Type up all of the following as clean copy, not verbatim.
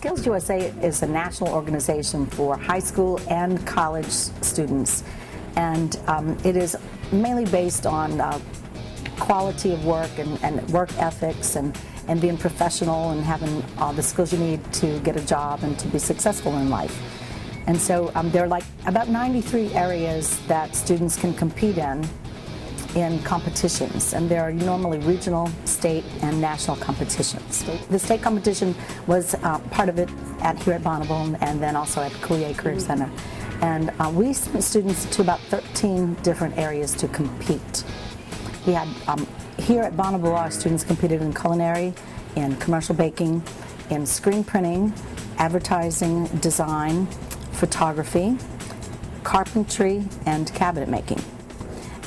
SkillsUSA is a national organization for high school and college students, and it is mainly based on quality of work and work ethics and being professional and having all the skills you need to get a job and to be successful in life. And so there are like about 93 areas that students can compete in competitions, and there are normally regional, state, and national competitions. The state competition was part of it here at Bonnabel and then also at Coulier Career Center. And we sent students to about 13 different areas to compete. We had, here at Bonnabel, our students competed in culinary, in commercial baking, in screen printing, advertising, design, photography, carpentry, and cabinet making.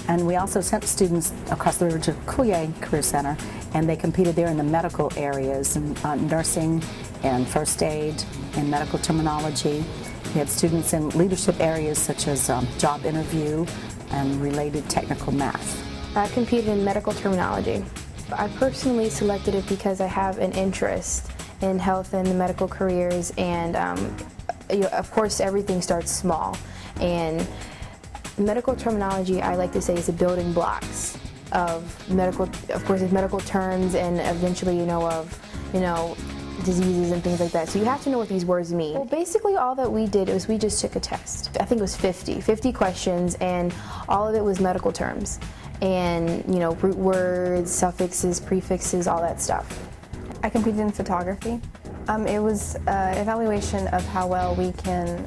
And we also sent students across the river to Coulier Career Center, and they competed there in the medical areas, in nursing and first aid and medical terminology. We had students in leadership areas such as job interview and related technical math. I competed in medical terminology. I personally selected it because I have an interest in health and the medical careers, and of course everything starts small. And medical terminology, I like to say, is the building blocks of medical, of course, it's medical terms, and eventually, diseases and things like that. So you have to know what these words mean. Well, basically all that we did was we just took a test. I think it was 50 questions, and all of it was medical terms. And, root words, suffixes, prefixes, all that stuff. I competed in photography. It was an evaluation of how well we can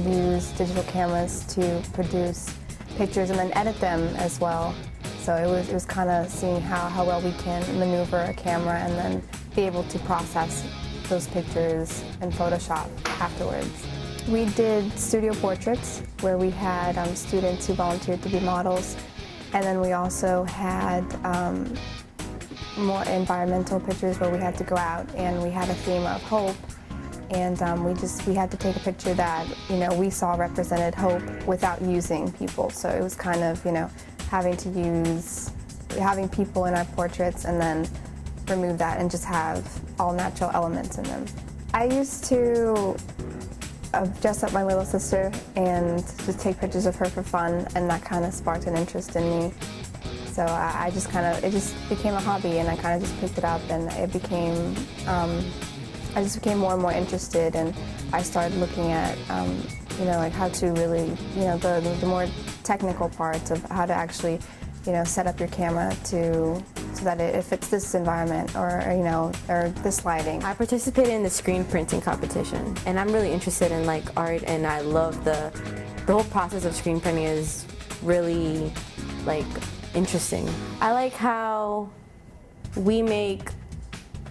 use digital cameras to produce pictures and then edit them as well. So it was kind of seeing how well we can maneuver a camera and then be able to process those pictures in Photoshop afterwards. We did studio portraits where we had students who volunteered to be models, and then we also had more environmental pictures where we had to go out and we had a theme of hope. And we had to take a picture that, we saw represented hope without using people. So it was kind of, having people in our portraits and then remove that and just have all natural elements in them. I used to dress up my little sister and just take pictures of her for fun, and that kind of sparked an interest in me. So it just became a hobby, and I kind of just picked it up, and it became, I just became more and more interested, and I started looking at, like how to really, the more technical parts of how to actually, set up your camera so that it fits this environment or this lighting. I participated in the screen printing competition, and I'm really interested in art, and I love the whole process of screen printing is really interesting. I like how we make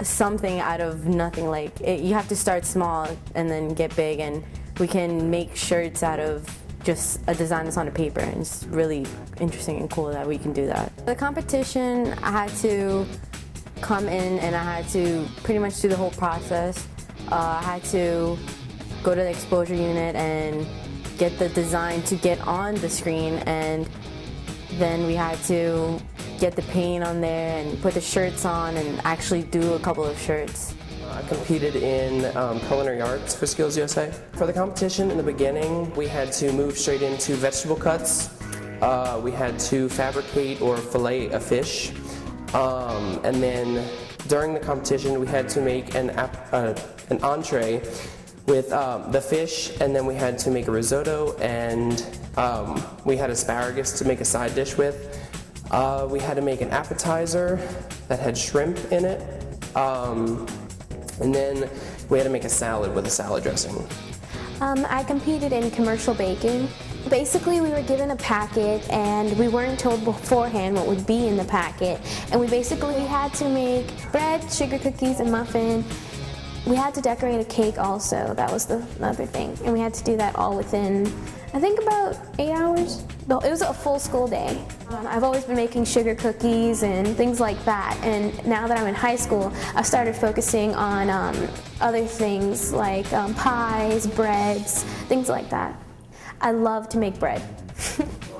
something out of nothing. You have to start small and then get big, and we can make shirts out of just a design that's on a paper, and it's really interesting and cool that we can do that. The competition, I had to come in and I had to pretty much do the whole process. I had to go to the exposure unit and get the design to get on the screen, and then we had to get the paint on there and put the shirts on and actually do a couple of shirts. I competed in culinary arts for SkillsUSA. For the competition in the beginning, we had to move straight into vegetable cuts. We had to fabricate or fillet a fish. And then during the competition, we had to make an entree with the fish, and then we had to make a risotto, and we had asparagus to make a side dish with. We had to make an appetizer that had shrimp in it, and then we had to make a salad with a salad dressing. I competed in commercial baking. Basically, we were given a packet, and we weren't told beforehand what would be in the packet. And we had to make bread, sugar cookies, and muffin. We had to decorate a cake also. That was the other thing. And we had to do that all within, I think, about 8 hours. It was a full school day. I've always been making sugar cookies and things like that, and now that I'm in high school, I've started focusing on other things like pies, breads, things like that. I love to make bread.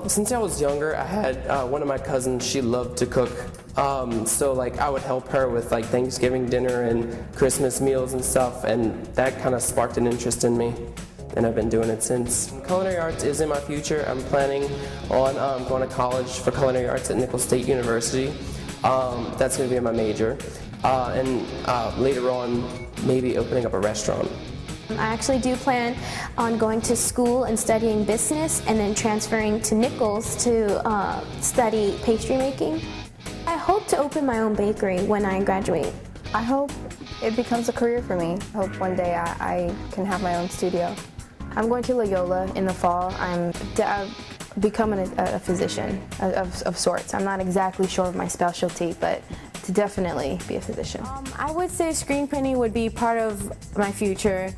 Since I was younger, I had one of my cousins, she loved to cook So like I would help her with like Thanksgiving dinner and Christmas meals and stuff, and that kind of sparked an interest in me, and I've been doing it since. Culinary arts is in my future. I'm planning on going to college for culinary arts at Nicholls State University. That's going to be my major, and later on maybe opening up a restaurant. I actually do plan on going to school and studying business and then transferring to Nicholls to study pastry making. I hope to open my own bakery when I graduate. I hope it becomes a career for me. I hope one day I can have my own studio. I'm going to Loyola in the fall. I'm becoming a physician of sorts. I'm not exactly sure of my specialty, but to definitely be a physician. I would say screen printing would be part of my future,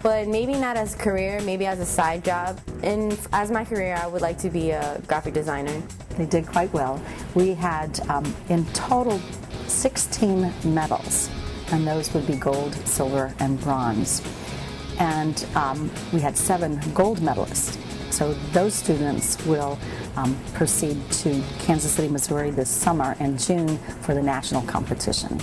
but maybe not as a career, maybe as a side job. And as my career, I would like to be a graphic designer. They did quite well. We had in total 16 medals, and those would be gold, silver, and bronze. And we had 7 gold medalists. So those students will proceed to Kansas City, Missouri this summer in June for the national competition.